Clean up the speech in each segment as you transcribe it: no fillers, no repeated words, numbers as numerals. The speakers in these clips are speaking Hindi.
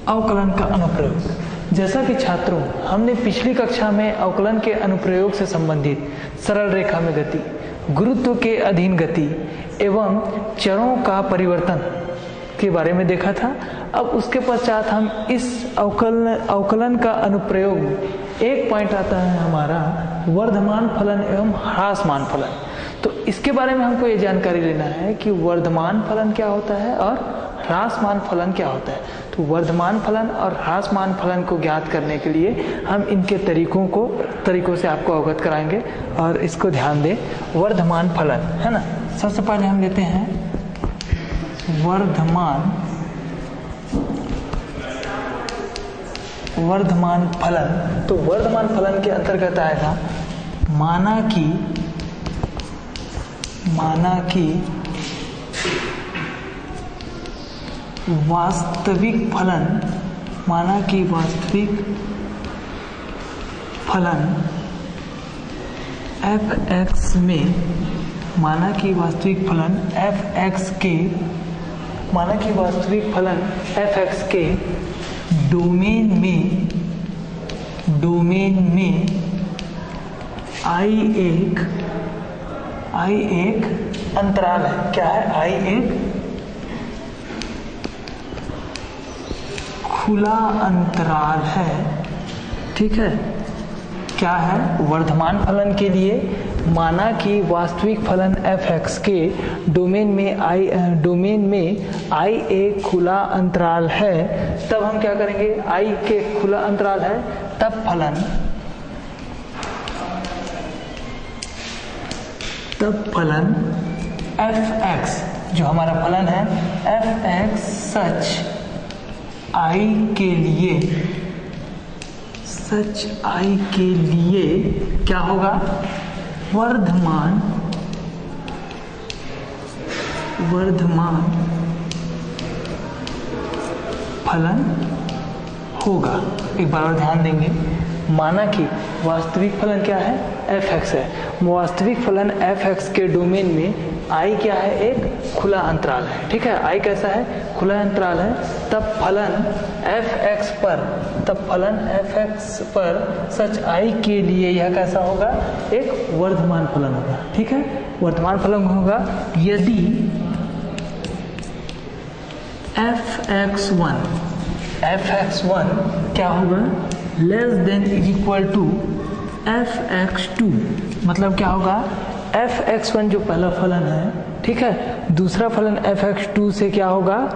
अवकलन का अनुप्रयोग। जैसा कि छात्रों, हमने पिछली कक्षा में अवकलन के अनुप्रयोग से संबंधित सरल रेखा में गति, गुरुत्व के अधीन गति एवं चरों का परिवर्तन के बारे में देखा था। अब उसके पश्चात हम इस अवकलन का अनुप्रयोग में एक पॉइंट आता है हमारा वर्धमान फलन एवं ह्रासमान फलन। तो इसके बारे में हमको ये जानकारी लेना है कि वर्धमान फलन क्या होता है और ह्रासमान फलन क्या होता है। तो वर्धमान फलन और ह्रासमान फलन को ज्ञात करने के लिए हम इनके तरीकों से आपको अवगत कराएंगे और इसको ध्यान दें। वर्धमान फलन है ना, सबसे पहले हम लेते हैं वर्धमान फलन। तो वर्धमान फलन के अंतर्गत आएगा माना कि वास्तविक फलन f(x) में के डोमेन में I एक अंतराल है। क्या है? I एक खुला अंतराल है। ठीक है, क्या है? वर्धमान फलन के लिए माना कि वास्तविक फलन f(x) के डोमेन में I एक खुला अंतराल है। तब हम क्या करेंगे? I के खुला अंतराल है, तब फलन f(x) जो हमारा फलन है f(x) सच I के लिए क्या होगा? वर्धमान फलन होगा। एक बार और ध्यान देंगे, माना कि वास्तविक फलन क्या है? f(x) है। वास्तविक फलन f(x) के डोमेन में I क्या है? एक खुला अंतराल है। ठीक है, I कैसा है? खुला अंतराल है। तब फलन f(x) पर सच I के लिए यह कैसा होगा? एक वर्धमान फलन होगा। ठीक है, वर्धमान फलन होगा यदि f(x1) क्या होगा? Less than is equal to f(x2). मतलब क्या होगा? f(x1) जो पहला फलन है, ठीक है, दूसरा फलन f(x2) से क्या होगा?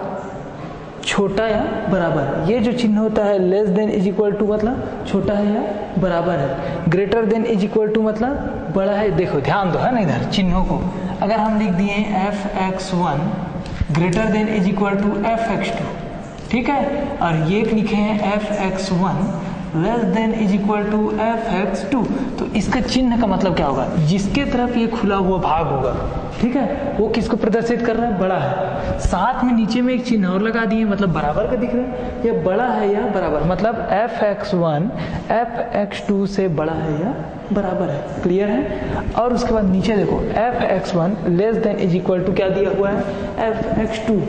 छोटा या बराबर। ये जो चिन्ह होता है less than is equal to मतलब छोटा है या बराबर है। Greater than is equal to मतलब बड़ा है। देखो, ध्यान दो है ना इधर चिन्हों को। अगर हम लिख दिए f(x1) greater than is equal to f(x2), ठीक है, और ये लिखे हैं f(x1) less than is equal to f(x2), तो इसका चिन्ह का मतलब क्या होगा? जिसके तरफ ये खुला हुआ भाग होगा, ठीक है, वो किसको प्रदर्शित कर रहा है? बड़ा है। साथ में नीचे में एक चिन्ह और लगा दिए, मतलब बराबर का दिख रहा है। ये बड़ा है या बराबर, मतलब f(x1) f(x2) से बड़ा है या बराबर है। क्लियर है? और उसके बाद नीचे देखो, f(x1) less than is equal to क्या दिया हुआ है? f(x2).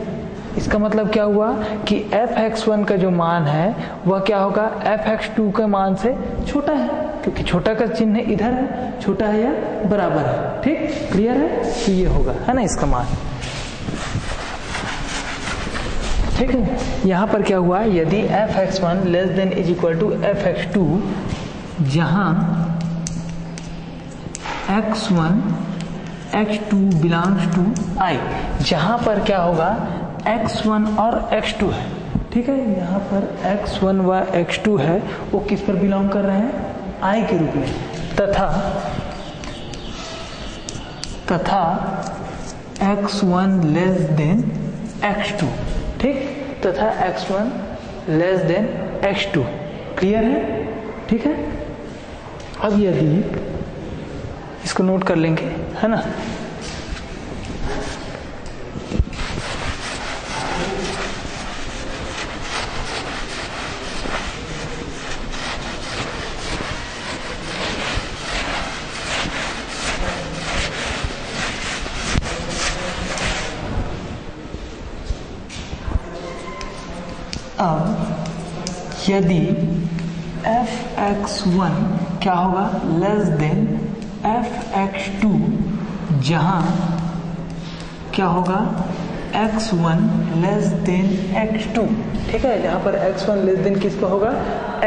इसका मतलब क्या हुआ कि f(x1) का जो मान है वह क्या होगा? f(x2) के मान से छोटा है, क्योंकि छोटा का चिन्ह इधर है। छोटा है या बराबर है। ठीक, क्लियर है? तो ये होगा, है ना, इसका मान। ठीक है, यहाँ पर क्या हुआ? यदि f(x1) less than is equal to f(x2), जहाँ x1 x2 belongs to I, जहाँ पर क्या होगा? x1 और x2 है। ठीक है, यहाँ पर x1 व x2 है, वो किस पर बिलोंग कर रहे हैं? I के रूप में। तथा x1 लेस देन x2। ठीक, तथा x1 less than x2। Clear है? ठीक है, अब यदि इसको नोट कर लेंगे, है ना। अब यदि fx1 क्या होगा लेस देन fx2, जहां क्या होगा x1 लेस देन x2, ठीक है, जहां पर x1 लेस देन किसका होगा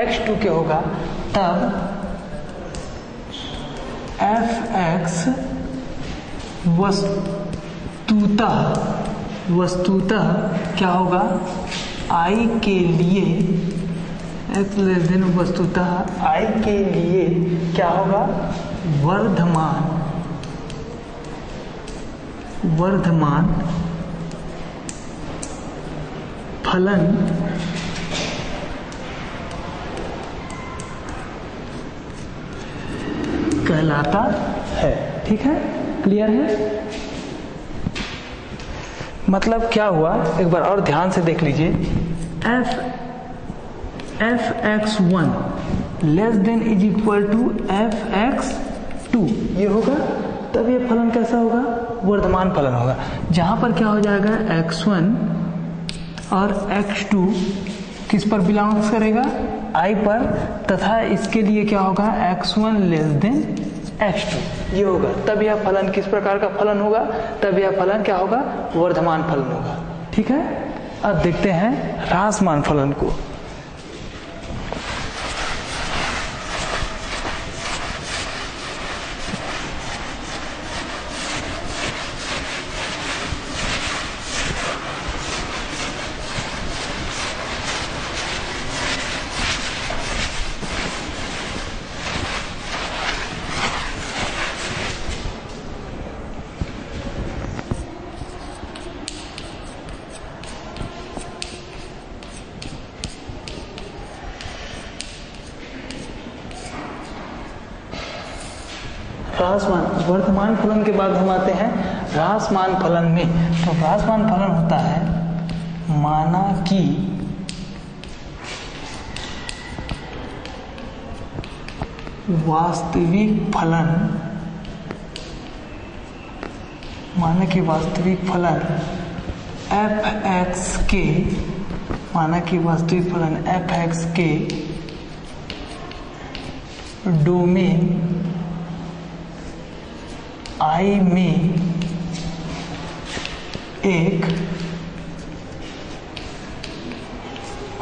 x2 के होगा, तब fx वस्तुतः क्या होगा I के लिए x लेस देन वस्तुतः I के लिए क्या होगा वर्धमान फलन कहलाता है। ठीक है, क्लियर है? मतलब क्या हुआ, एक बार और ध्यान से देख लीजिए, fx1 less than is equal to fx2 ये होगा, तब ये फलन कैसा होगा वर्धमान फलन होगा, जहां पर क्या हो जाएगा x1 और x2 किस पर बिलोंग्स करेगा I पर, तथा इसके लिए क्या होगा x1 लेस देन x2 ये होगा, तब यह फलन किस प्रकार का फलन होगा, तब यह फलन क्या होगा वर्धमान फलन होगा। ठीक है, अब देखते हैं ह्रासमान फलन को। ह्रासमान वर्धमान फलन के बाद हम आते हैं ह्रासमान फलन में। तो ह्रासमान फलन होता है माना कि वास्तविक फलन fx के fx के डोमेन I में एक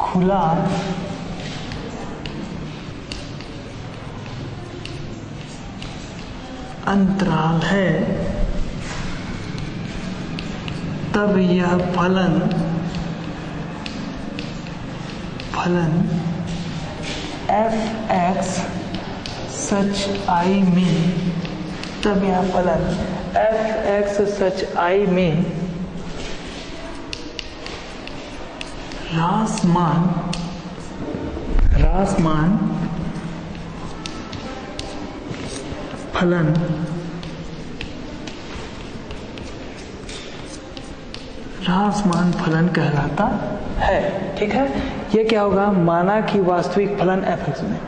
खुला अंतराल है, तब यह फलन fx सच I में, तब यह फलन fx सच I में ह्रासमान फलन कहलाता है। ठीक है, ये क्या होगा माना कि वास्तविक फलन fx में,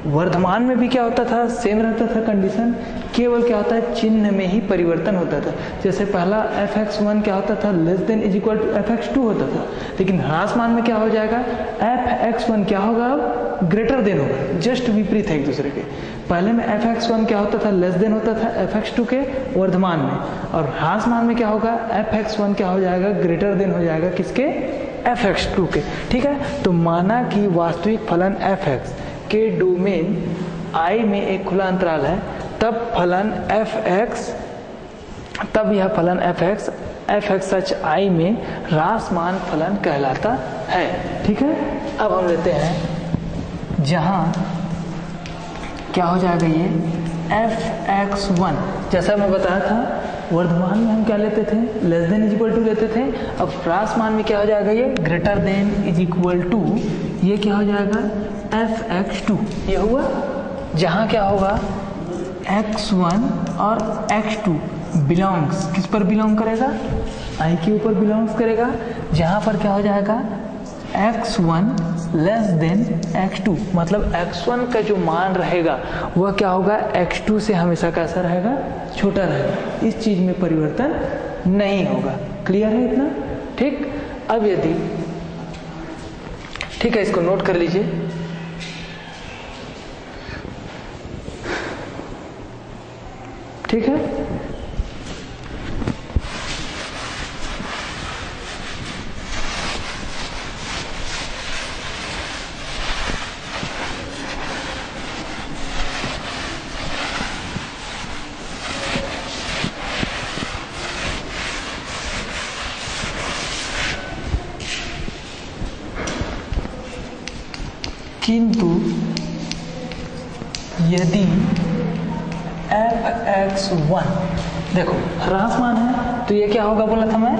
वर्धमान में भी क्या होता था सेम रहता था कंडीशन, केवल क्या होता है चिन्ह में ही परिवर्तन होता था। जैसे पहला fx1 क्या होता था less than is equal to fx2 होता था, लेकिन ह्रासमान में क्या हो जाएगा fx1 क्या होगा अब ग्रेटर देन होगा, जस्ट विपरीत है एक दूसरे के। पहले में fx1 क्या होता था लेस देन होता था fx2 के वर्धमान में, और ह्रासमान में क्या होगा fx1 क्या हो जाएगा ग्रेटर देन हो जाएगा किसके fx2 के। ठीक है, तो माना कि वास्तविक फलन fx के डोमेन I में एक खुला अंतराल है, तब यह फलन fx सच I में ह्रासमान फलन कहलाता है। ठीक है, अब हम लेते हैं जहां क्या हो जाएगा ये fx1, जैसा मैं बताया था वर्धमान में हम क्या लेते थे less than is equal to लेते थे, अब ह्रासमान में क्या हो जाएगा ये greater than is equal to, ये क्या हो जाएगा fx2 ये हुआ, जहां क्या होगा x1 और x2 बिलोंग्स किस पर बिलोंग करेगा I के ऊपर बिलोंग्स करेगा, जहां पर क्या हो जाएगा x1 लेस देन x2, मतलब x1 का जो मान रहेगा वह क्या होगा x2 से हमेशा कैसा रहेगा छोटा रहेगा, इस चीज में परिवर्तन नहीं होगा। क्लियर है इतना? ठीक, अब यदि ठीक है, इसको नोट कर लीजिए। ठीक है, किंतु यदि fx1 देखो ह्रासमान है तो ये क्या होगा बोला था मैं,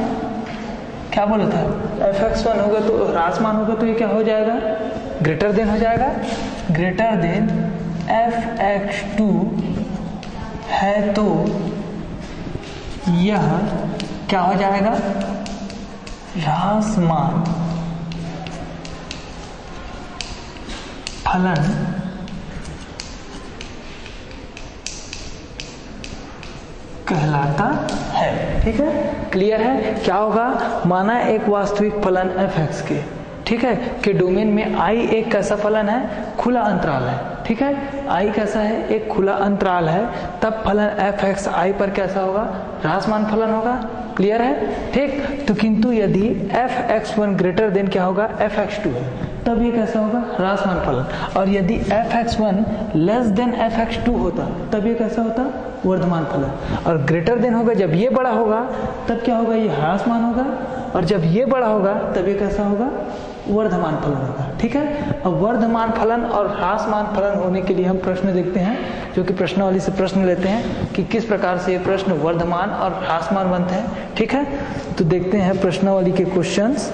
क्या बोला था, fx1 होगा तो ह्रासमान होगा तो ये क्या हो जाएगा, ग्रेटर देन हो जाएगा, ग्रेटर देन fx2 है तो यह क्या हो जाएगा, ह्रासमान फलन कहलाता है। ठीक है, क्लियर है। क्या होगा, माना एक वास्तविक फलन fx के, ठीक है, कि डोमेन में i एक कैसा फलन है, खुला अंतराल है। ठीक है, i कैसा है, एक खुला अंतराल है, तब फलन fx i पर कैसा होगा, ह्रासमान फलन होगा। क्लियर है। ठीक, तो किंतु यदि fx1 ग्रेटर देन क्या होगा, fx2 है, तब ये कैसा होगा, ह्रासमान फलन। और यदि fx1 लेस देन fx2 होता तब ये कैसा होता, वर्धमान फलन। और ग्रेटर देन होगा जब ये बड़ा होगा तब क्या होगा, ये ह्रासमान होगा, और जब ये बड़ा होगा तब ये कैसा होगा, वर्धमान फलन होगा। ठीक है, अब वर्धमान फलन और ह्रासमान फलन होने के लिए हम प्रश्न देखते हैं, जो कि प्रश्नावली से प्रश्न लेते हैं कि किस प्रकार से ये प्रश्न वर्धमान और ह्रासमान बनते हैं। ठीक है, तो देखते हैं प्रश्नावली के क्वेश्चंस।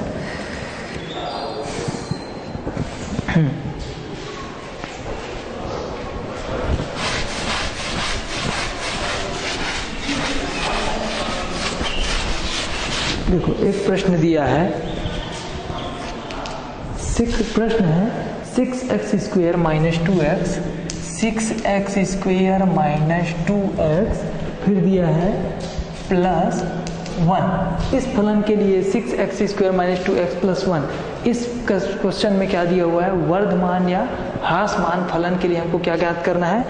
देखो एक प्रश्न दिया है, प्रश्न है 6x square minus 2x, 6x square minus 2x, फिर दिया है प्लस 1। इस फलन के लिए 6x square minus 2x plus 1, इस क्वेश्चन में क्या दिया हुआ है, वर्धमान या ह्रासमान फलन के लिए हमको क्या ज्ञात करना है,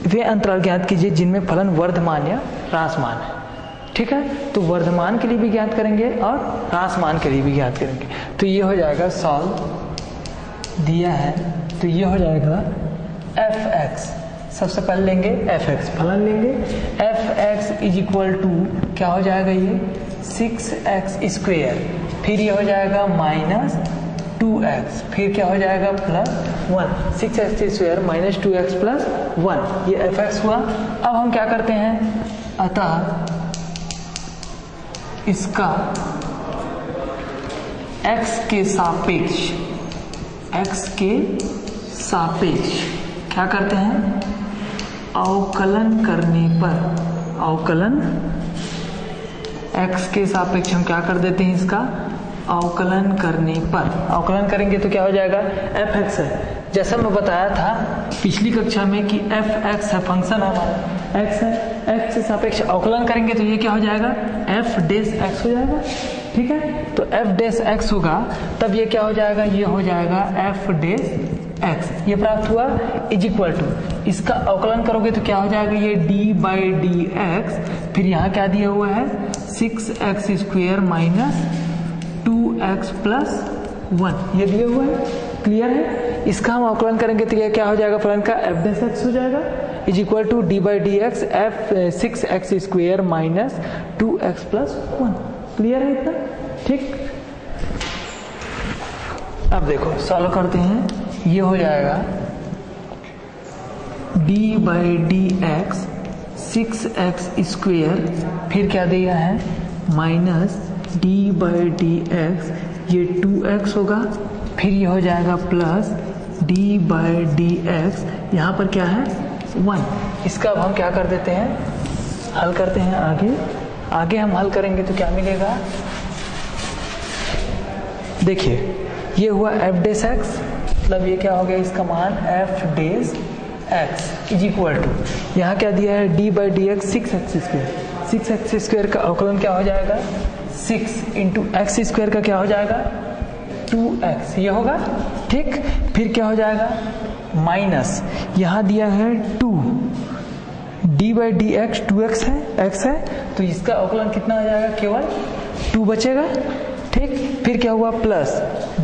वे अंतराल ज्ञात कीजिए जिनमें फलन वर्धमान या ह्रासमान है। ठीक है, तो वर्धमान के लिए भी ज्ञात करेंगे और ह्रासमान के लिए भी ज्ञात करेंगे। तो ये हो जाएगा, सॉल्व दिया है तो ये हो जाएगा fx, सबसे पहले लेंगे fx फलन लेंगे, fx इज इक्वल टू क्या हो जाएगा, ये 6x स्क्वेयर, फिर ये हो जाएगा माइनस 2x, फिर क्या हो जाएगा plus 1, 6x square minus 2x plus 1, ये fx हुआ। अब हम क्या करते हैं, अतः इसका x के सापेक्ष क्या करते हैं, अवकलन करने पर, अवकलन x के सापेक्ष हम क्या कर देते हैं, इसका अवकलन करने पर, अवकलन करेंगे तो क्या हो जाएगा, fx है, जैसा मैं बताया था पिछली कक्षा में कि fx है फंक्शन हमारा, x है, x से सापेक्ष अवकलन करेंगे तो ये क्या हो जाएगा, f डेश x हो जाएगा। ठीक है, तो f डेश x होगा तब ये क्या हो जाएगा, ये हो जाएगा f डेश x, ये प्राप्त हुआ, इज इक्वल टू, इसका अवकलन करोगे तो क्या हो जाएगा, ये d बाई डी एक्स, फिर यहाँ क्या दिया हुआ है, 6x square minus 2x plus 1, ये दिया हुआ है। क्लियर है, इसका हम अवकलन करेंगे तो ये क्या हो जाएगा, फलन का f डेश x हो जाएगा, is equal to d by D X, f 6x square minus 2x plus 1। Clear है इतना। ठीक, अब देखो सॉल्व करते हैं, ये हो जाएगा d by D X 6x square, फिर क्या दिया है minus d by D x, ये 2x होगा, फिर ये हो जाएगा plus d by D x, यहाँ पर क्या है 1। इसका अब हम क्या कर देते हैं, हल करते हैं आगे हम हल करेंगे तो क्या मिलेगा, देखिए ये हुआ f डेश x, मतलब ये क्या हो गया, इसका मान f dash x is equal to, यहाँ क्या दिया है, d by D X 6x square, 6x square का अवकलन क्या हो जाएगा, 6 इंटू एक्स स्क्वेयर का क्या हो जाएगा 2x ये होगा, ठीक। फिर क्या हो जाएगा, माइनस यहाँ दिया है 2 D by D x, 2x है, x है, तो इसका अवकलन कितना आ जाएगा, केवल 2 बचेगा, ठीक। फिर क्या हुआ, plus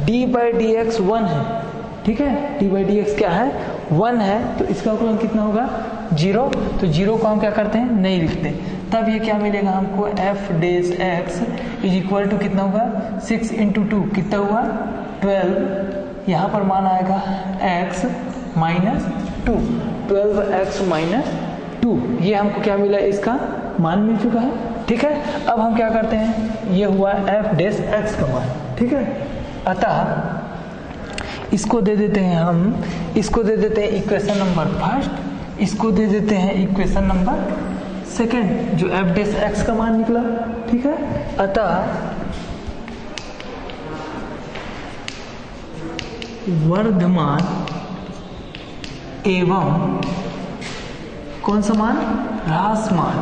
D by D x 1 है, ठीक है, डी बाई डी एक्स क्या है, 1 है, तो इसका अवकलन कितना होगा, 0। तो 0 को हम क्या करते हैं, नहीं लिखते। तब ये क्या मिलेगा हमको, F dash X is equal to कितना होगा, 6 इंटू 2 कितना हुआ, 12। यहाँ पर मान आएगा x माइनस 2, 12x माइनस 2, ये हमको क्या मिला, इसका मान मिल चुका है, ठीक है। अब हम क्या करते हैं, ये हुआ एफ डेस एक्स का मान, ठीक है। अतः इसको दे देते हैं हम, इसको दे देते हैं इक्वेशन नंबर फर्स्ट, इसको दे देते हैं इक्वेशन नंबर सेकेंड, जो एफ डेस एक्स का मान निकला, ठीक है। अतः वर्धमान एवं कौन सा मान, ह्रासमान,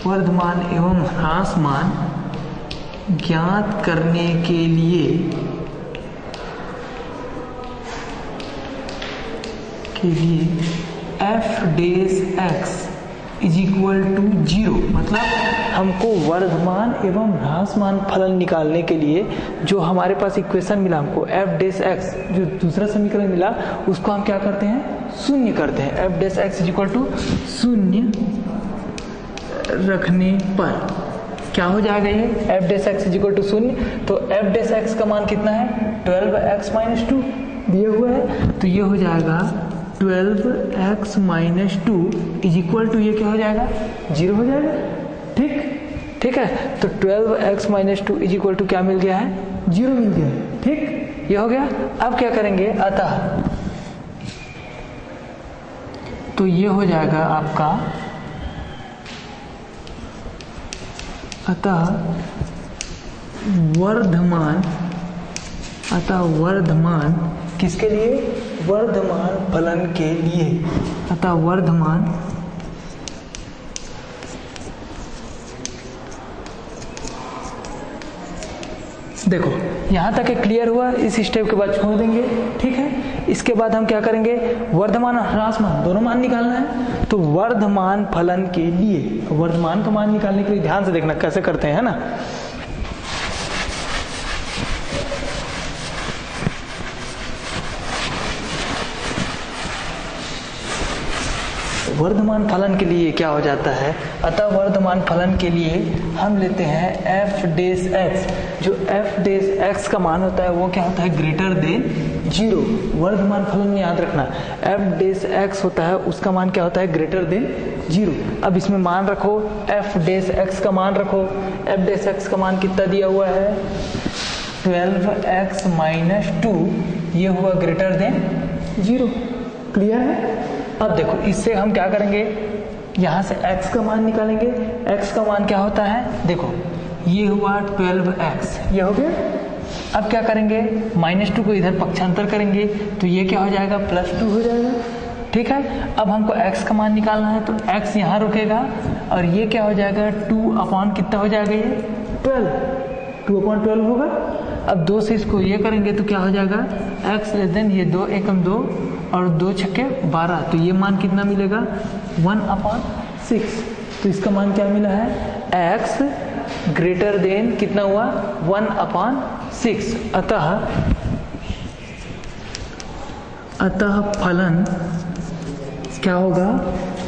वर्धमान एवं ह्रासमान ज्ञात करने के लिए F dash X is equal to 0, मतलब हमको वर्धमान एवं ह्रासमान फलन निकालने के लिए जो हमारे पास इक्वेशन मिला, हमको एफ डेस एक्स जो दूसरा समीकरण मिला, उसको हम क्या करते हैं, शून्य करते हैं। F dash X is equal to 0 रखने पर क्या हो जाएगा, ये F dash X is equal to 0, तो एफ डेस एक्स का मान कितना है, 12x माइनस 2 दिया हुआ है, तो ये हो जाएगा 12x minus 2 is equal to, ये क्या हो जाएगा, 0 हो जाएगा, ठीक, ठीक है। तो 12x minus 2 is equal to क्या मिल गया है, 0 मिल गया, ठीक, ये हो गया। अब क्या करेंगे, अतः तो ये हो जाएगा आपका, अतः वर्धमान किसके लिए, वर्धमान फलन के लिए, अतः वर्धमान देखो यहां तक क्लियर हुआ, इस स्टेप के बाद छोड़ देंगे, ठीक है। इसके बाद हम क्या करेंगे, वर्धमान और ह्रासमान दोनों मान निकालना है, तो वर्धमान फलन के लिए, वर्धमान का मान निकालने के लिए ध्यान से देखना कैसे करते हैं, है ना। वर्धमान फलन के लिए क्या हो जाता है, अतः वर्धमान फलन के लिए हम लेते हैं एफ डेस एक्स, जो एफ डेस एक्स का मान होता है वो क्या होता है, ग्रेटर देन 0। वर्धमान फलन में याद रखना, एफ डेस एक्स होता है, उसका मान क्या होता है, ग्रेटर देन 0। अब इसमें मान रखो, एफ डेस एक्स का मान रखो, एफ डेस एक्स का मान कितना दिया हुआ है, 12x माइनस 2, ये हुआ ग्रेटर देन 0, क्लियर है। अब देखो इससे हम क्या करेंगे, यहां से x का मान निकालेंगे, x का मान क्या होता है, देखो ये हुआ 12x, ये हो गया। अब क्या करेंगे, -2 को इधर पक्षांतर करेंगे, तो ये क्या हो जाएगा, +2 हो जाएगा, ठीक है। अब हमको x का मान निकालना है, तो x यहाँ रुकेगा और ये क्या हो जाएगा, 2 अपॉन कितना हो जाएगा, ये 2/12 होगा। अब 2 से इसको ये करेंगे तो क्या हो जाएगा, x लेस देन ये 2 एकम 2 और 2 छक्के 12, तो ये मान कितना मिलेगा, 1/6। तो इसका मान क्या मिला है, x ग्रेटर देन कितना हुआ, 1/6। अतः फलन क्या होगा,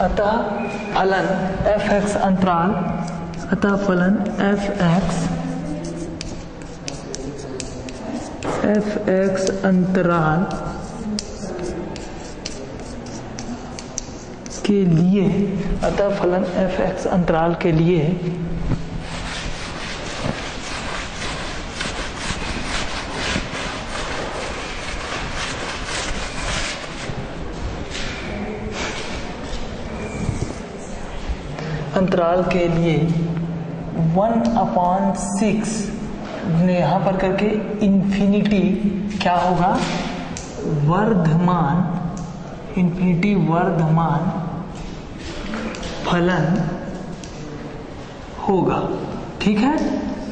अतः फलन f(x) अंतराल, अतः फलन f(x) अंतराल के लिए, अतः फलन f(x) अंतराल के लिए अंतराल के लिए 1/6 ने यहाँ पर करके इन्फिनिटी क्या होगा, वर्धमान, इन्फिनिटी वर्धमान फलन होगा, ठीक है।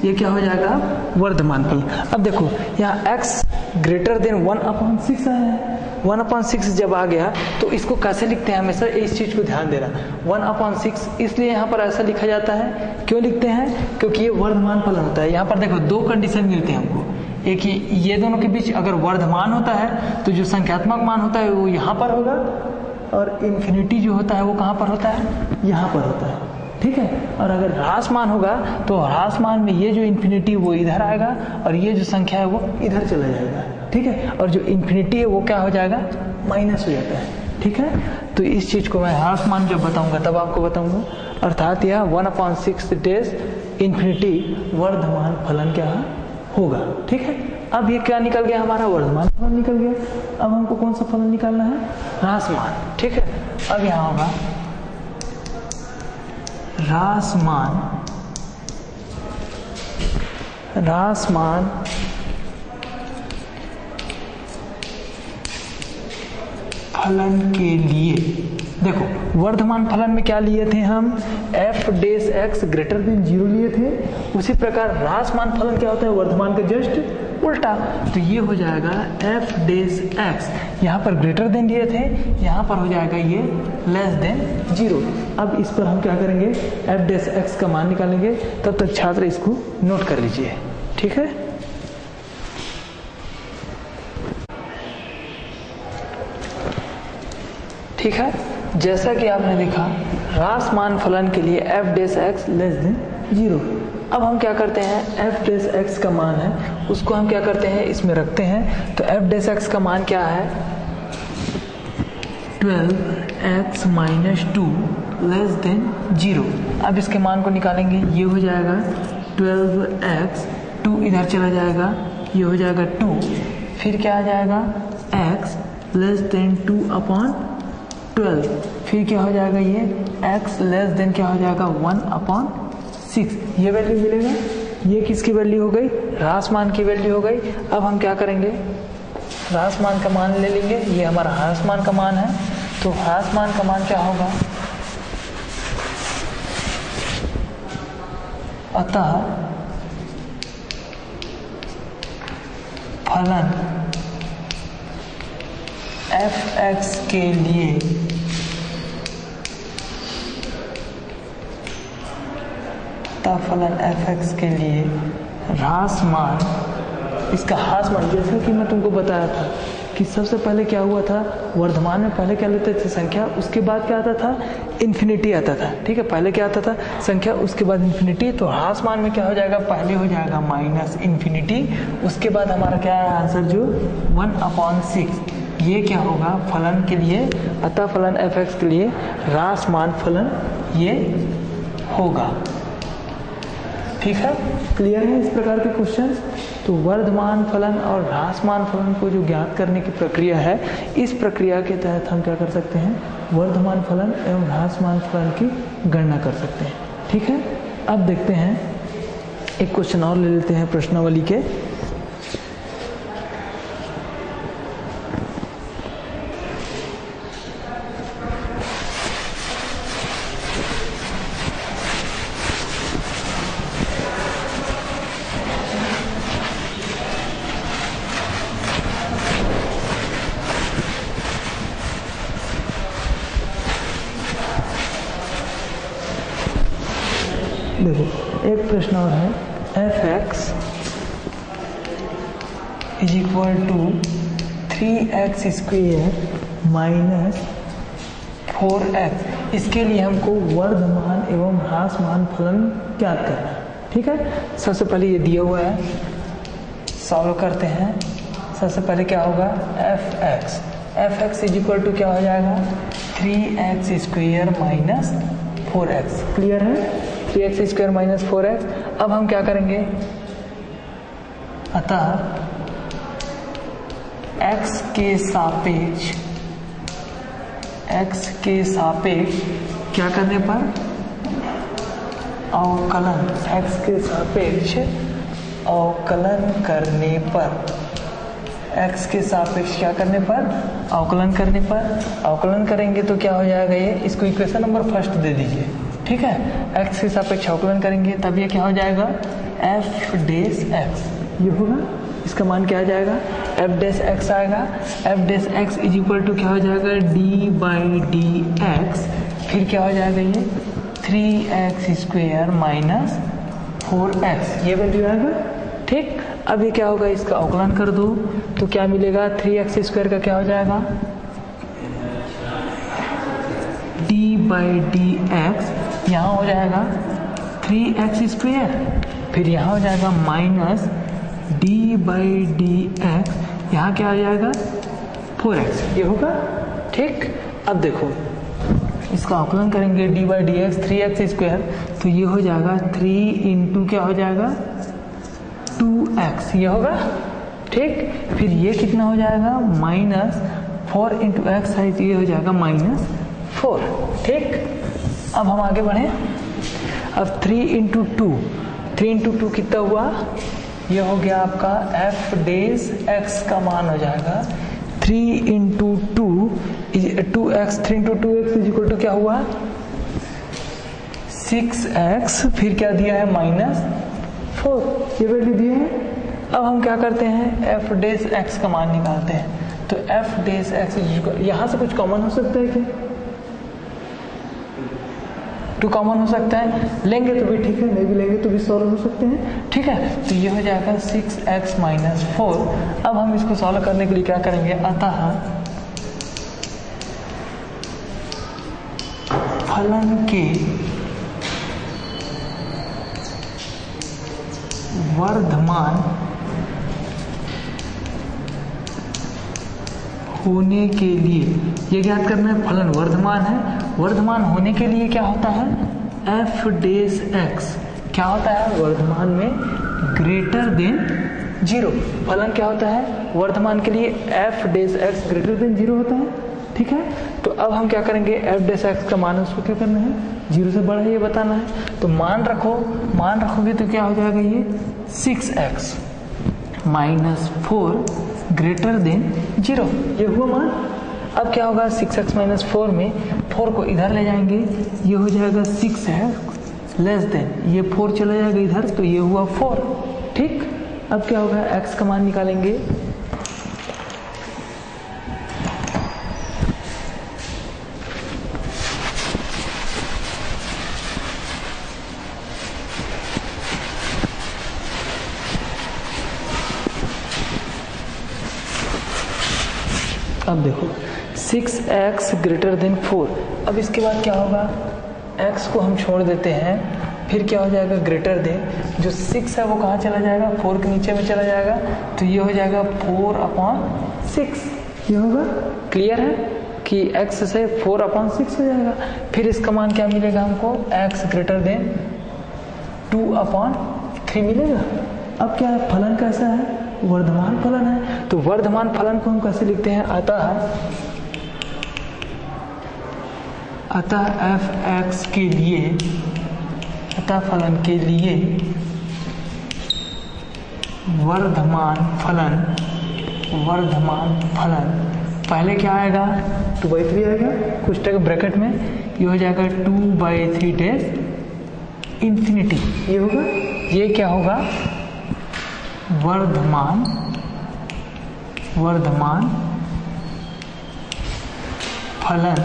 ये क्या हो जाएगा, वर्धमान फलन। अब देखो यहाँ x ग्रेटर देन 1/6 आया है, 1/6 जब आ गया तो इसको कैसे लिखते हैं, हमेशा इस चीज को ध्यान देना। 1/6 इसलिए यहाँ पर ऐसा लिखा जाता है, क्यों लिखते हैं, क्योंकि ये वर्धमान फलन होता है। यहाँ पर देखो दो कंडीशन मिलते हैं हमको, एक ही ये दोनों के बीच अगर वर्धमान होता है तो जो संख्यात्मक मान होता है वो यहाँ पर होगा, और इन्फिनिटी जो होता है वो कहाँ पर होता है, यहाँ पर होता है, ठीक है। और अगर ह्रासमान होगा तो ह्रासमान में ये जो इन्फिनिटी वो इधर आएगा और ये जो संख्या है वो इधर चला जाएगा, ठीक है। और जो इन्फिनिटी है वो क्या हो जाएगा, माइनस हो जाता है, ठीक है। तो इस चीज को मैं ह्रासमान जब बताऊंगा तब आपको बताऊंगा, अर्थात यह 1/6 डेज इन्फिनिटी वर्धमान फलन क्या होगा, ठीक है। अब ये क्या निकल गया, हमारा वर्धमान फलन निकल गया। अब हमको कौन सा फलन निकालना है, ह्रासमान, ठीक है। अब यहाँ होगा ह्रासमान फलन के लिए, देखो वर्धमान फलन में क्या लिए थे हम, f dash x greater than 0 लिए थे। उसी प्रकार ह्रासमान फलन क्या होता है, वर्धमान का जस्ट उल्टा। तो ये हो जाएगा f डेश x, यहाँ पर ग्रेटर देन लिए थे, यहाँ पर हो जाएगा ये लेस देन 0। अब इस पर हम क्या करेंगे, f डेश x का मान निकालेंगे। तब तक छात्र इसको नोट कर लीजिए, ठीक है। ठीक है, जैसा कि आपने देखा ह्रासमान फलन के लिए f dash x less than 0। अब हम क्या करते हैं, f डेश x का मान है उसको हम क्या करते हैं, इसमें रखते हैं। तो f डेश x का मान क्या है, 12x माइनस 2 लेस देन 0। अब इसके मान को निकालेंगे, ये हो जाएगा 12x, 2 इधर चला जाएगा, ये हो जाएगा 2, फिर क्या आ जाएगा x लेस देन 2/12, फिर क्या हो जाएगा ये x लेस देन क्या हो जाएगा 1/6। ये वैल्यू मिलेगा, ये किसकी वैल्यू हो गई, ह्रासमान की वैल्यू हो गई। अब हम क्या करेंगे, ह्रासमान का मान ले लेंगे, ये हमारा ह्रासमान का मान है। तो ह्रासमान का मान क्या होगा, अतः फलन f(x) के लिए फलन f(x) के लिए ह्रासमान, इसका ह्रासमान जैसा कि मैं तुमको बताया था कि सबसे पहले क्या हुआ था, वर्धमान में पहले क्या लेते थे संख्या, उसके बाद क्या आता था, इन्फिनिटी आता था, ठीक है। पहले क्या आता था, संख्या, उसके बाद इन्फिनिटी। तो ह्रासमान में क्या हो जाएगा, पहले हो जाएगा माइनस इन्फिनिटी, उसके बाद हमारा क्या है आंसर, जो 1/6। ये क्या होगा फलन के लिए, अतः फलन f(x) के लिए ह्रासमान फलन ये होगा, ठीक है। क्लियर है इस प्रकार के क्वेश्चन। तो वर्धमान फलन और ह्रासमान फलन को जो ज्ञात करने की प्रक्रिया है, इस प्रक्रिया के तहत हम क्या कर सकते हैं, वर्धमान फलन एवं ह्रासमान फलन की गणना कर सकते हैं, ठीक है। अब देखते हैं एक क्वेश्चन और ले लेते हैं प्रश्नावली के। देखो एक प्रश्न और है, f(x) is equal to 3x² minus 4x। इसके लिए हमको वर्धमान एवं ह्रासमान फलन ज्ञात करना है, ठीक है। सबसे पहले ये दिया हुआ है, सॉल्व करते हैं। सबसे पहले क्या होगा, f(x) इज इक्वल टू क्या हो जाएगा, 3x² माइनस 4x। क्लियर है, 3x² माइनस 4x। अब हम क्या करेंगे, अतः x के सापेक्ष क्या करने पर, अवकलन, x के सापेक्ष अवकलन करने पर, x के सापेक्ष क्या करने पर, अवकलन करने पर, अवकलन करेंगे तो क्या हो जाएगा, ये इसको इक्वेशन नंबर फर्स्ट दे दीजिए, ठीक है। x के सापेक्ष अवकलन करेंगे तब ये क्या हो जाएगा, एफ डेस एक्स, ये होगा, इसका मान क्या आ जाएगा, एफ डेस एक्स आएगा। F dash X is equal to क्या हो जाएगा, डी बाई डी एक्स, फिर क्या हो जाएगा ये 3x² माइनस 4x, ये वैल्यू आएगा। ठीक, अब ये क्या होगा, इसका अवकलन कर दो तो क्या मिलेगा, 3x² का क्या हो जाएगा, डी बाई डी एक्स, यहाँ हो जाएगा 3x², फिर यहाँ हो जाएगा minus D by D x, यहाँ क्या आ जाएगा 4x, ये होगा। ठीक, अब देखो इसका अवकलन करेंगे, D by D x 3x², तो ये हो जाएगा 3 इंटू क्या हो जाएगा 2x, ये होगा। ठीक, फिर ये कितना हो जाएगा, माइनस 4 इंटू एक्स है, ये हो जाएगा -4। ठीक, अब हम आगे बढ़े। अब 3 इंटू 2 कितना हुआ, ये हो गया आपका एफ डेस एक्स का मान हो जाएगा 3 into 2x, 3 into 2x is equal to क्या हुआ 6x, फिर क्या दिया है -4, ये वैल्यू दिया है। अब हम क्या करते हैं, एफ डेस एक्स का मान निकालते हैं। तो F dash X is equal, यहाँ से कुछ कॉमन हो सकता है क्या, 2 कॉमन हो सकता है, लेंगे तो भी ठीक है, नहीं भी लेंगे तो भी सॉल्व हो सकते हैं। ठीक है, तो ये हो जाएगा 6x माइनस 4। अब हम इसको सॉल्व करने के लिए क्या करेंगे, अतः फलन के वर्धमान होने के लिए, ये ज्ञात करना है, फलन वर्धमान है, वर्धमान होने के लिए क्या होता है, एफ डेस एक्स क्या होता है, वर्धमान में ग्रेटर देन 0। फलन क्या होता है, वर्धमान के लिए F dash x greater than 0 होता है। ठीक है, तो अब हम क्या करेंगे, एफ डेस एक्स का मान उसको क्या करना है, 0 से बड़ा है ये बताना है। तो मान रखोगे तो क्या हो जाएगा, ये 6x माइनस 4 ग्रेटर देन 0, ये हुआ मान। अब क्या होगा, 6x माइनस 4 में 4 को इधर ले जाएंगे, ये हो जाएगा 6x लेस देन, ये 4 चला जाएगा इधर, तो ये हुआ 4। ठीक, अब क्या होगा, x का मान निकालेंगे, अब देखो 6x ग्रेटर देन 4। अब इसके बाद क्या होगा, x को हम छोड़ देते हैं, फिर क्या हो जाएगा, ग्रेटर देन, जो 6 है वो कहाँ चला जाएगा, 4 के नीचे में चला जाएगा, तो ये हो जाएगा 4/6, ये होगा। क्लियर है कि x से 4/6 हो जाएगा। फिर इसका मान क्या मिलेगा हमको, x ग्रेटर देन 2/3 मिलेगा। अब क्या है, फलन कैसा है, वर्धमान फलन है। तो वर्धमान फलन को हम कैसे लिखते हैं, अतः एफ एक्स के लिए, अतः फलन के लिए वर्धमान फलन पहले क्या आएगा, 2/3 आएगा, कुछ टक ब्रैकेट में, ये हो जाएगा 2/3 डेज इंफिनिटी, ये होगा। ये क्या होगा, वर्धमान फलन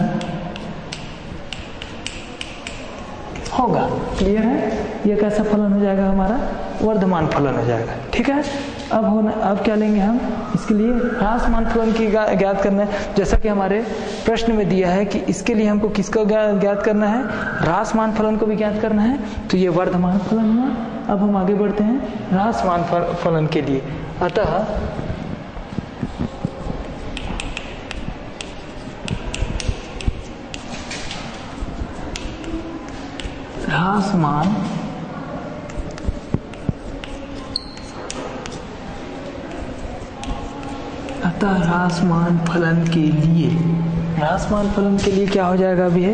होगा। क्लियर है, ये कैसा फलन हो जाएगा, हमारा वर्धमान फलन हो जाएगा। ठीक है, अब क्या लेंगे हम, इसके लिए ह्रासमान फलन की ज्ञात करना है। जैसा कि हमारे प्रश्न में दिया है कि इसके लिए हमको किसका ज्ञात करना है, ह्रासमान फलन को भी ज्ञात करना है। तो ये वर्धमान फलन हुआ। अब हम आगे बढ़ते हैं ह्रासमान फलन के लिए। अतः ह्रासमान फलन के लिए, ह्रासमान फलन के लिए क्या हो जाएगा, अभी है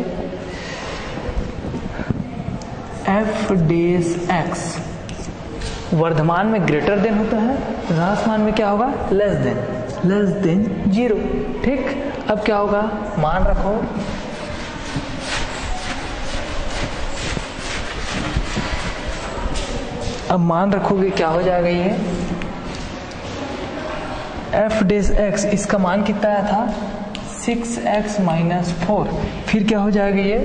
एफ डेस एक्स वर्धमान में ग्रेटर देन होता है, ह्रासमान में क्या होगा, लेस देन 0। ठीक, अब क्या होगा, मान रखो, अब मान रखोगे क्या हो जाएगा ये एफ डेस एक्स, इसका मान कितना आया था 6x माइनस 4, फिर क्या हो जाएगा ये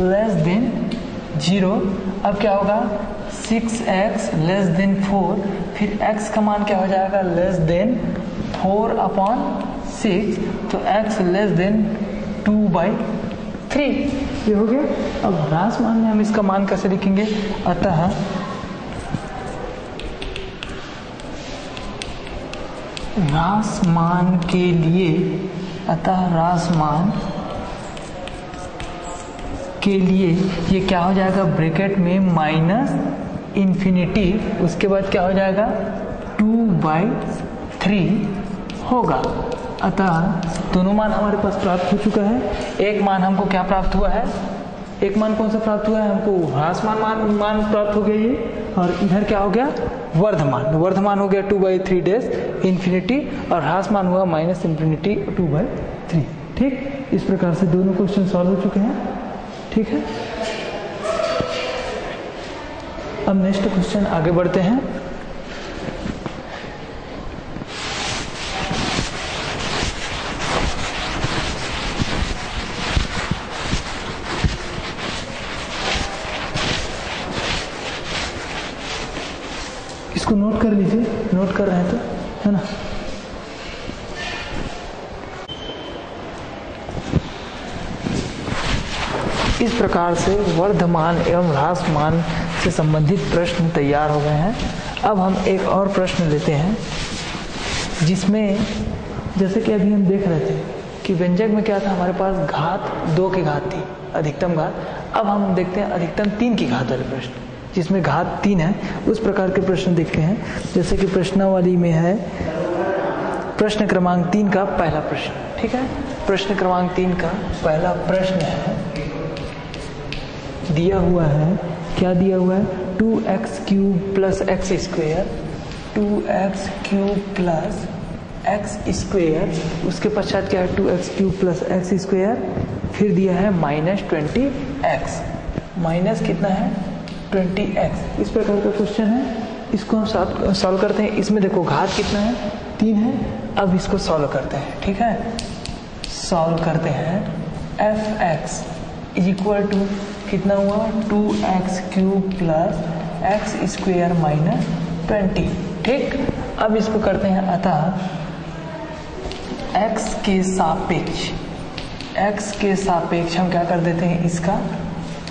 लेस देन 0। अब क्या होगा 6x लेस देन 4, फिर x का मान क्या हो जाएगा लेस देन 4/6, तो x लेस देन 2/3, ये हो गया। अब ह्रास मान में हम इसका मान कैसे लिखेंगे, अतः ह्रास मान के लिए, अतः ह्रास मान के लिए ये क्या हो जाएगा ब्रैकेट में माइनस इन्फिनिटी, उसके बाद क्या हो जाएगा 2/3 होगा। अतः दोनों मान हमारे पास प्राप्त हो चुका है। एक मान हमको क्या प्राप्त हुआ है, एक मान कौन सा प्राप्त हुआ है, हमको ह्रासमान मान प्राप्त हो गया ये, और इधर क्या हो गया वर्धमान हो गया 2/3 डेज इन्फिनिटी, और ह्रासमान हुआ माइनस इन्फिनिटी 2/3। ठीक, इस प्रकार से दोनों क्वेश्चन सॉल्व हो चुके हैं। ठीक है, अब नेक्स्ट क्वेश्चन आगे बढ़ते हैं। इसको नोट कर लीजिए, नोट कर रहे हैं तो, है ना। इस प्रकार से वर्धमान एवं ह्रासमान से संबंधित प्रश्न तैयार हो गए हैं। अब हम एक और प्रश्न लेते हैं, जिसमें जैसे कि अभी हम देख रहे थे कि व्यंजक में क्या था, हमारे पास घात 2 की घात थी, अधिकतम घात। अब हम देखते हैं अधिकतम 3 की घात वाले प्रश्न, जिसमें घात 3 है, उस प्रकार के प्रश्न देखते हैं। जैसे कि प्रश्नावली में है प्रश्न क्रमांक 3 का पहला प्रश्न। ठीक है, प्रश्न क्रमांक 3 का पहला प्रश्न है, दिया हुआ है, क्या दिया हुआ है 2x³ plus x square, 2x³ plus x square, उसके पश्चात क्या है 2x³ प्लस एक्स स्क्वेयर, फिर दिया है -20x, माइनस कितना है 20x। इस प्रकार का क्वेश्चन है, इसको हम सॉल्व करते हैं। इसमें देखो घात कितना है 3 है। अब इसको सॉल्व करते हैं। ठीक है, सॉल्व करते हैं। fx इक्वल टू कितना हुआ 2x³ plus x square minus 20। ठीक, अब इसको करते हैं, अतः x के सापेक्ष हम क्या कर देते हैं, इसका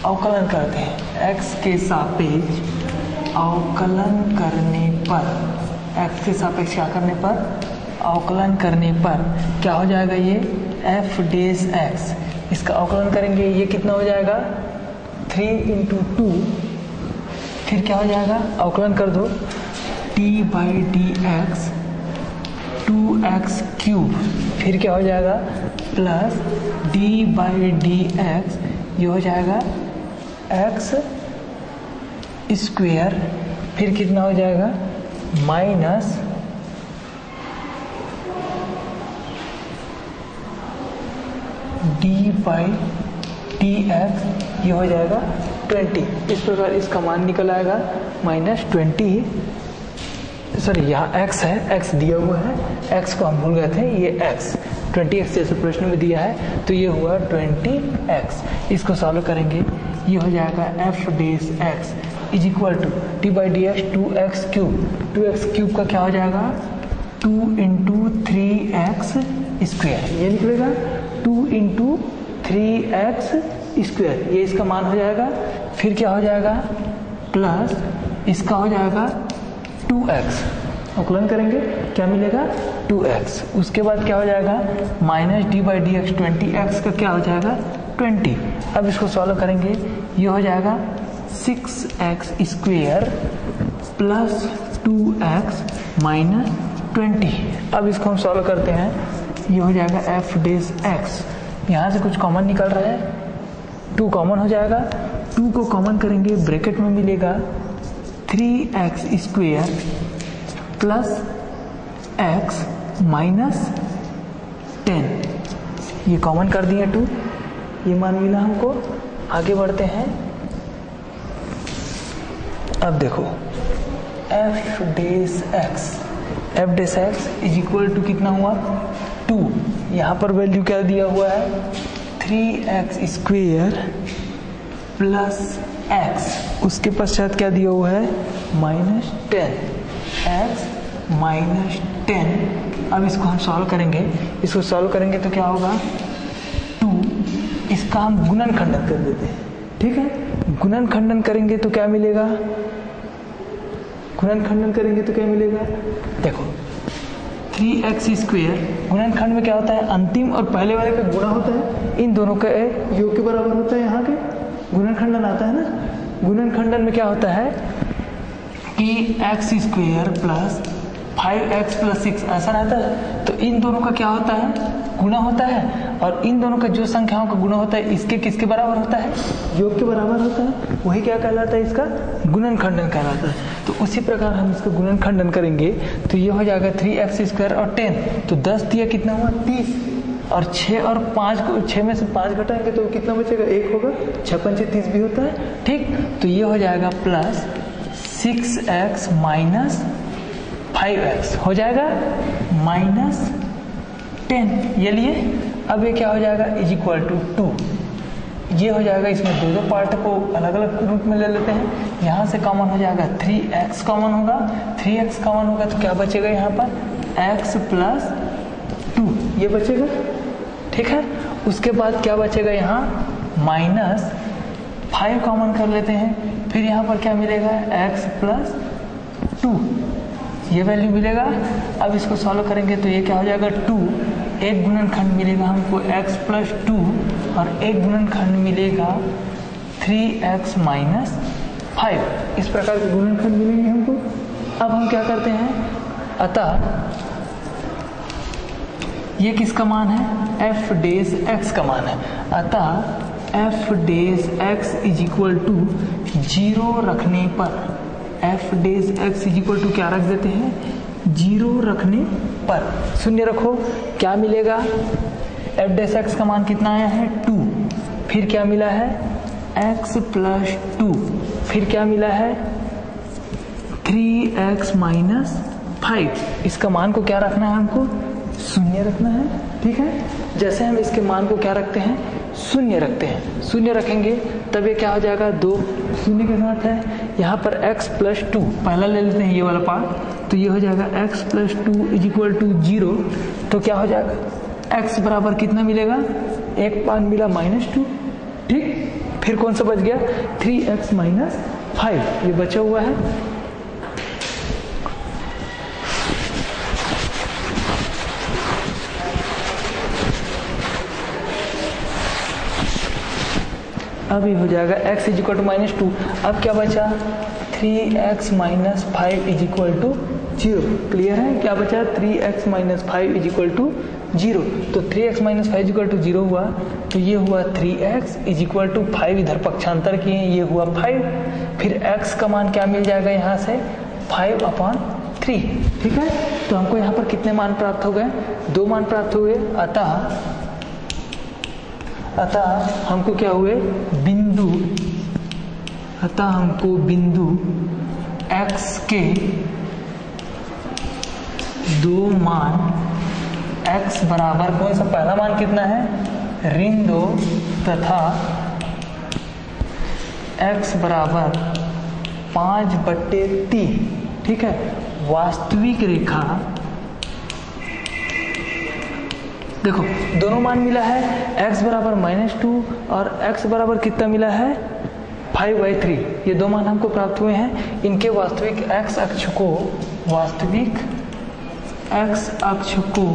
अवकलन करते हैं। x के सापेक्ष अवकलन करने पर, x के सापेक्ष क्या करने पर, अवकलन करने पर क्या हो जाएगा ये f डेश x, इसका अवकलन करेंगे, ये कितना हो जाएगा 3 × 2, फिर क्या हो जाएगा अवकलन कर दो d/dx 2x³, फिर क्या हो जाएगा प्लस d/dx, ये हो जाएगा एक्स स्क्वेयर, फिर कितना हो जाएगा माइनस d/dx, ये हो जाएगा 20। इस प्रकार इसका मान निकल आएगा -20, सॉरी यहाँ x है, x दिया हुआ है, x को हम भूल गए थे, ये x 20x जैसे प्रश्न में दिया है, तो ये हुआ 20x। इसको सॉल्व करेंगे, ये हो जाएगा f dash x is equal to d/dx 2x³ का क्या हो जाएगा 2 × 3x स्क्वेयर, ये निकलेगा 2 × 3x स्क्वेयर, ये इसका मान हो जाएगा। फिर क्या हो जाएगा प्लस इसका हो जाएगा 2x, अवकलन करेंगे क्या मिलेगा 2x, उसके बाद क्या हो जाएगा माइनस d/dx 20x का क्या हो जाएगा 20। अब इसको सॉल्व करेंगे, ये हो जाएगा 6x square plus 2x minus 20। अब इसको हम सॉल्व करते हैं, ये हो जाएगा f डेश x, यहाँ से कुछ कॉमन निकल रहा है, 2 कॉमन हो जाएगा, 2 को कॉमन करेंगे, ब्रैकेट में मिलेगा 3x square plus x minus 10, ये कॉमन कर दिया 2, ये मान मिला हमको। आगे बढ़ते हैं। अब देखो F dash X is equal to कितना हुआ 2। यहाँ पर वैल्यू क्या दिया हुआ है 3x स्क्वेयर प्लस x, उसके पश्चात क्या दिया हुआ है -10 x माइनस 10। अब इसको हम सॉल्व करेंगे, इसको सॉल्व करेंगे तो क्या होगा 2, इसका हम गुणन खंडन कर देते हैं। ठीक है, गुणन खंडन करेंगे तो क्या मिलेगा, गुणन खंडन करेंगे तो क्या मिलेगा, देखो 3x स्क्वेयर गुणनखंड में क्या होता है अंतिम और पहले वाले का गुणा होता है, इन दोनों का योग के बराबर होता है। यहाँ के गुणनखंडन आता है ना, गुणनखंडन में क्या होता है कि x square plus 5x plus 6 ऐसा रहता है। तो इन दोनों का क्या होता है गुणा होता है, और इन दोनों का जो संख्याओं का गुणा होता है इसके किसके बराबर होता है, योग के बराबर होता है। वही क्या कहलाता है, इसका गुणनखंडन कहलाता है। तो उसी प्रकार हम इसका गुणनखंडन करेंगे तो ये हो जाएगा 3x स्क्वायर और 10, तो 10 दिया कितना हुआ 30, और 6 और 5 को 6 में से 5 घटाएंगे तो कितना बचेगा 1 होगा, 6 पंचे 30 भी होता है। ठीक, तो ये हो जाएगा प्लस 6x माइनस 5x हो जाएगा माइनस 10, ये लिए। अब ये क्या हो जाएगा इज इक्वल टू 2, ये हो जाएगा। इसमें दो पार्ट को अलग अलग रूप में ले लेते हैं। यहाँ से कॉमन हो जाएगा 3x कॉमन होगा, 3x कॉमन होगा तो क्या बचेगा यहाँ पर x प्लस 2 ये बचेगा। ठीक है, उसके बाद क्या बचेगा यहाँ माइनस 5 कॉमन कर लेते हैं, फिर यहाँ पर क्या मिलेगा x प्लस 2 ये वैल्यू मिलेगा। अब इसको सॉल्व करेंगे तो ये क्या हो जाएगा 2, एक गुणनखंड मिलेगा हमको x प्लस 2 और एक गुणनखंड मिलेगा 3x माइनस 5। इस प्रकार के गुणनखंड मिलेंगे हमको। अब हम क्या करते हैं, अतः ये किसका मान है f डेज x का मान है, अतः f dash x is equal to 0 रखने पर f dash x is equal to क्या रख देते हैं 0 रखने पर, शून्य रखो, क्या मिलेगा f डेज x का मान कितना आया है 2, फिर क्या मिला है x प्लस 2, फिर क्या मिला है 3x माइनस 5। इसका मान को क्या रखना है हमको शून्य रखना है। ठीक है, जैसे हम इसके मान को क्या रखते हैं शून्य रखते हैं, शून्य रखेंगे तब ये क्या हो जाएगा 2 शून्य के साथ है। यहाँ पर x प्लस 2 पहला ले लेते हैं ये वाला पार्ट, तो ये हो जाएगा x plus 2 is equal to 0। तो क्या हो जाएगा x बराबर कितना मिलेगा, एक मान मिला -2। ठीक, फिर कौन सा बच गया 3x माइनस 5 ये बचा हुआ है। अब ये हो जाएगा x इज इक्वल टू -2। अब क्या बचा 3x minus 5 is equal to 0। Clear है, क्या बचा 3x minus 5 is equal to 0। तो 3x minus 5 is equal to 0 हुआ, तो ये हुआ 3x इज इक्वल टू 5, इधर पक्षांतर किए ये हुआ 5। फिर x का मान क्या मिल जाएगा यहाँ से 5/3। ठीक है, तो हमको यहाँ पर कितने मान प्राप्त हो गए 2 मान प्राप्त हुए। अतः हमको क्या हुए बिंदु, अतः हमको बिंदु x के 2 मान x बराबर कौन सा पहला मान कितना है ऋण 2 तथा x बराबर 5/3। ठीक है, वास्तविक रेखा, देखो दोनों मान मिला है x बराबर -2 और x बराबर कितना मिला है 5/3। ये 2 मान हमको प्राप्त हुए हैं। इनके वास्तविक x अक्ष को, वास्तविक x अक्ष को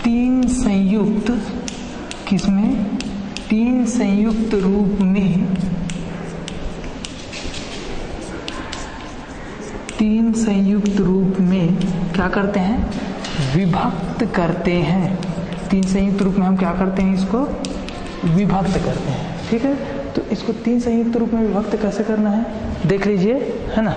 3 संयुक्त, किसमें 3 संयुक्त रूप में, 3 संयुक्त रूप में क्या करते हैं विभक्त करते हैं। 3 संयुक्त रूप में हम क्या करते हैं इसको विभक्त करते हैं। ठीक है, तो इसको 3 संयुक्त रूप में विभक्त कैसे करना है देख लीजिए, है ना।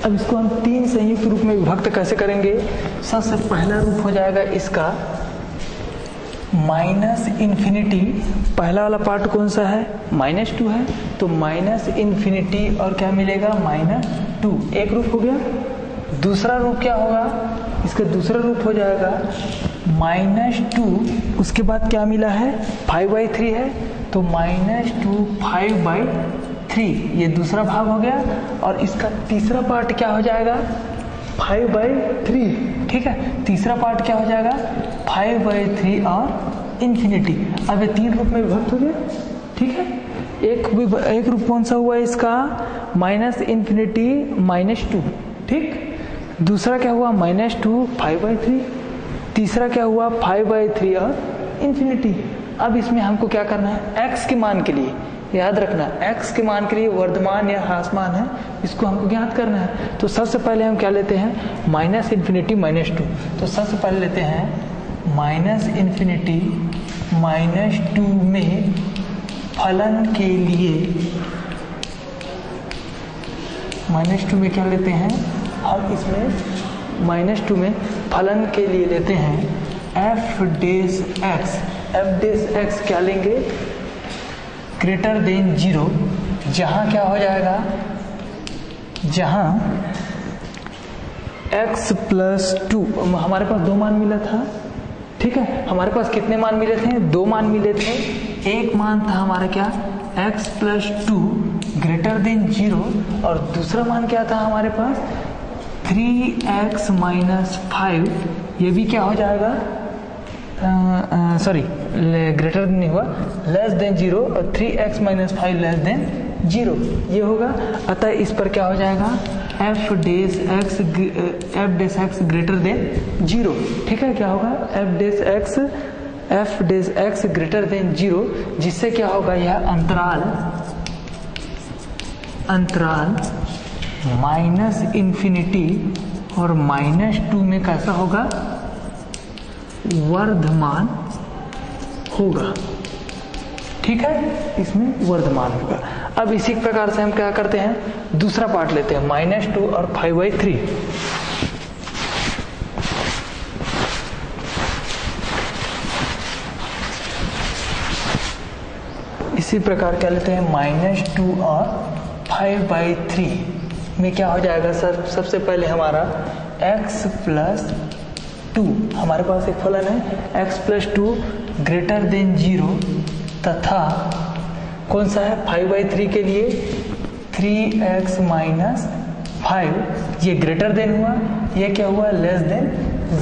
अब इसको हम 3 संयुक्त रूप में विभक्त कैसे करेंगे? सबसे पहला रूप हो जाएगा इसका माइनस इन्फिनिटी। पहला वाला पार्ट कौन सा है? -2 है, तो माइनस इन्फिनिटी और क्या मिलेगा? -2। एक रूप हो गया। दूसरा रूप क्या होगा? इसका दूसरा रूप हो जाएगा -2, उसके बाद क्या मिला है? 5/3 है, तो -2 5/3, ये दूसरा भाग हो गया। और इसका तीसरा पार्ट क्या हो जाएगा? 5/3। ठीक है, तीसरा पार्ट क्या हो जाएगा? 5/3 और इन्फिनिटी। अब ये 3 रूप में विभक्त हो गया। ठीक है, एक रूप कौन सा हुआ इसका? -इन्फिनिटी -2। ठीक, दूसरा क्या हुआ? -2 5/3, तीसरा क्या हुआ? 5/3 और इन्फिनिटी। अब इसमें हमको क्या करना है? x के मान के लिए याद रखना, x के मान के लिए वर्धमान या ह्रासमान है, इसको हमको ज्ञात करना है। तो सबसे पहले हम क्या लेते हैं? -इन्फिनिटी -2। तो सबसे पहले लेते हैं -इन्फिनिटी -2 में फलन के लिए, -2 में क्या लेते हैं हम? इसमें -2 में फलन के लिए लेते हैं f डेश x क्या लेंगे? ग्रेटर देन 0, जहां क्या हो जाएगा? जहां x + 2, हमारे पास 2 मान मिला था। ठीक है, हमारे पास कितने मान मिले थे? 2 मान मिले थे। एक मान था हमारा क्या? x + 2 ग्रेटर देन 0, और दूसरा मान क्या था हमारे पास? 3x - 5, ये भी क्या हो जाएगा? सॉरी, ग्रेटर देन नहीं हुआ, लेस देन 0, और 3x - 5 लेस देन 0 ये होगा। अतः इस पर क्या हो जाएगा? f dash x greater than 0। ठीक है, क्या होगा? f dash x greater than 0, जिससे क्या होगा? यह अंतराल -इन्फिनिटी और -2 में कैसा होगा? वर्धमान होगा। ठीक है, इसमें वर्धमान होगा। अब इसी प्रकार से हम क्या करते हैं? दूसरा पार्ट लेते हैं -2 और 5/3। इसी प्रकार क्या लेते हैं? -2 और 5/3 में क्या हो जाएगा सर? सबसे पहले हमारा x + 2, हमारे पास एक फलन है x + 2 ग्रेटर देन 0, तथा कौन सा है? 5/3 के लिए 3x - 5, ये ग्रेटर देन हुआ, ये क्या हुआ? Less than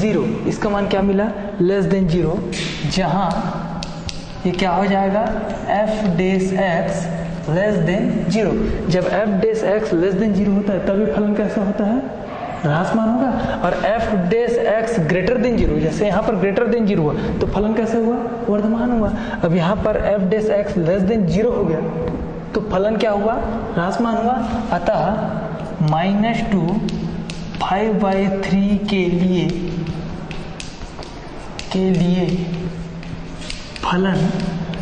0। इसका मान क्या मिला? लेस देन 0, जहां ये क्या हो जाएगा? f dash x less than 0। जब f dash x less than 0 होता है तभी फलन कैसा होता है? ह्रासमान होगा। और f dash x greater than 0, जैसे यहाँ पर ग्रेटर देन 0 हुआ तो फलन कैसे हुआ? वर्धमान हुआ। अब यहाँ पर f dash x less than 0 हो गया तो फलन क्या हुआ? ह्रासमान हुआ। अतः -2 5/3 के लिए फलन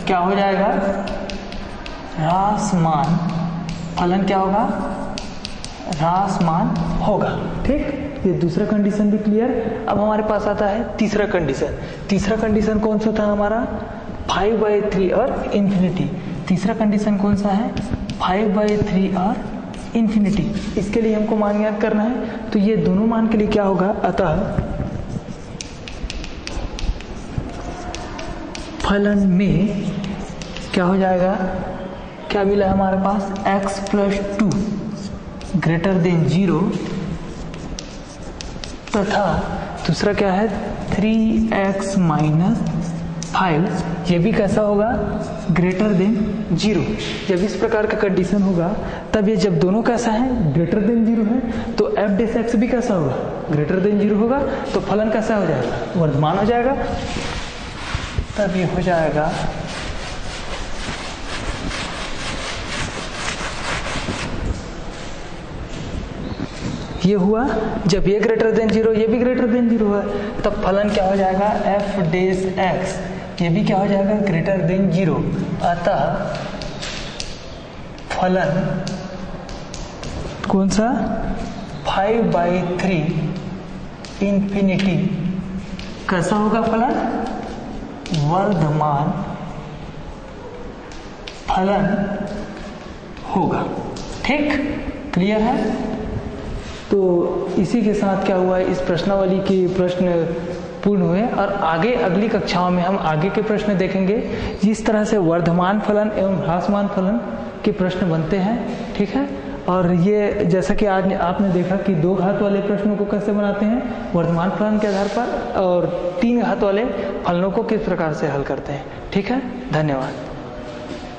क्या हो जाएगा? ह्रासमान। फलन क्या होगा? ह्रासमान होगा। ठीक, ये दूसरा कंडीशन भी क्लियर। अब हमारे पास आता है तीसरा कंडीशन। तीसरा कंडीशन कौन सा था हमारा? 5/3 और इन्फिनिटी। तीसरा कंडीशन कौन सा है? 5/3 और इन्फिनिटी। इसके लिए हमको मान ज्ञात करना है, तो ये दोनों मान के लिए क्या होगा? अतः फलन में क्या हो जाएगा? क्या मिला हमारे पास? x + 2 ग्रेटर देन 0, तथा दूसरा क्या है? 3x - 5, ये भी कैसा होगा? Greater than 0। जब इस प्रकार का कंडीशन होगा तब ये, जब दोनों कैसा है? ग्रेटर देन 0 है, तो f डेश x भी कैसा होगा? ग्रेटर देन 0 होगा, तो फलन कैसा हो जाएगा? वर्धमान हो जाएगा। तब ये हो जाएगा ये हुआ। जब ये ग्रेटर देन 0, ये भी ग्रेटर देन 0 है, तब फलन क्या हो जाएगा? f डेश x, ये भी क्या हो जाएगा? Greater than 0। अतः फलन कौन सा? 5/3 इंफिनिटी कैसा होगा फलन? वर्धमान फलन होगा। ठीक, क्लियर है? तो इसी के साथ क्या हुआ, इस प्रश्नावली के प्रश्न पूर्ण हुए और आगे अगली कक्षाओं में हम आगे के प्रश्न देखेंगे जिस तरह से वर्धमान फलन एवं ह्रासमान फलन के प्रश्न बनते हैं। ठीक है, और ये जैसा कि आज आपने देखा कि 2 घात वाले प्रश्नों को कैसे बनाते हैं वर्धमान फलन के आधार पर, और 3 घात वाले फलनों को किस प्रकार से हल करते हैं। ठीक है, धन्यवाद।